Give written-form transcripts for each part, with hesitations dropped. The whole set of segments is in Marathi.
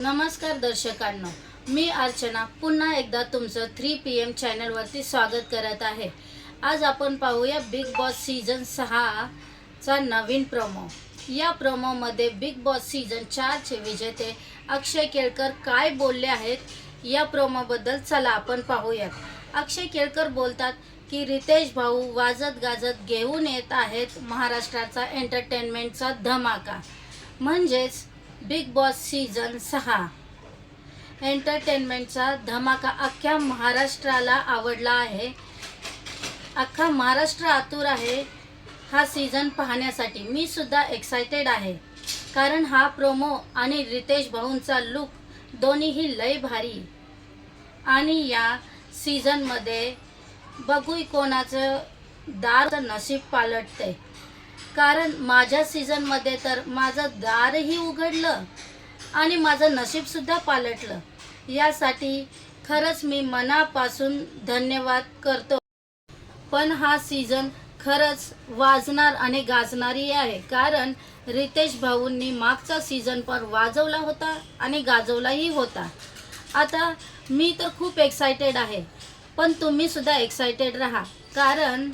नमस्कार दर्शकांनो, मी अर्चना पुन्हा एकदा तुमचं 3 PM चॅनलवरती स्वागत करत आहे। आज आपण पाहूया बिग बॉस सीझन 6 चा नवीन प्रोमो। या प्रोमोमध्ये बिग बॉस सीझन 4 चे विजेते अक्षय केळकर काय बोलले आहेत या प्रोमोबद्दल चला आपण पाहूयात। अक्षय केळकर बोलतात की रितेश भाऊ वाजत गाजत घेऊन येत आहेत महाराष्ट्राचा एंटरटेनमेंटचा धमाका, म्हणजेच बिग बॉस सीझन 6 एंटरटेनमेंटचा धमाका अख्ख्या महाराष्ट्राला आवडला आहे। अख्खा महाराष्ट्र आतुर आहे हा सीझन पाहण्यासाठी। मी सुद्धा एक्साइटेड आहे, कारण हा प्रोमो आणि रितेश भाऊंचा लुक दोन्हीही लय भारी। आणि या सीझनमध्ये बघूय कोणाचं दार नशीब पालटते, कारण माझ्या सीझनमध्ये तर माझं दारही उघडलं आणि माझं नशीबसुद्धा पालटलं। यासाठी खरंच मी मनापासून धन्यवाद करतो। पण हा सीझन खरंच वाजणार आणि गाजणारी आहे, कारण रितेश भाऊंनी मागचा सीझन पण वाजवला होता आणि गाजवलाही होता। आता मी तर खूप एक्साइटेड आहे, पण तुम्ही सुद्धा एक्साइटेड राहा, कारण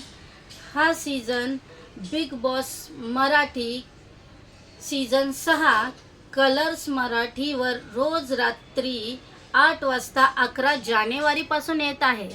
हा season big boss Marathi season 6 colours मराठीवर रोज रात्री 8 वाजता 11 जानेवारीपासून येत आहे।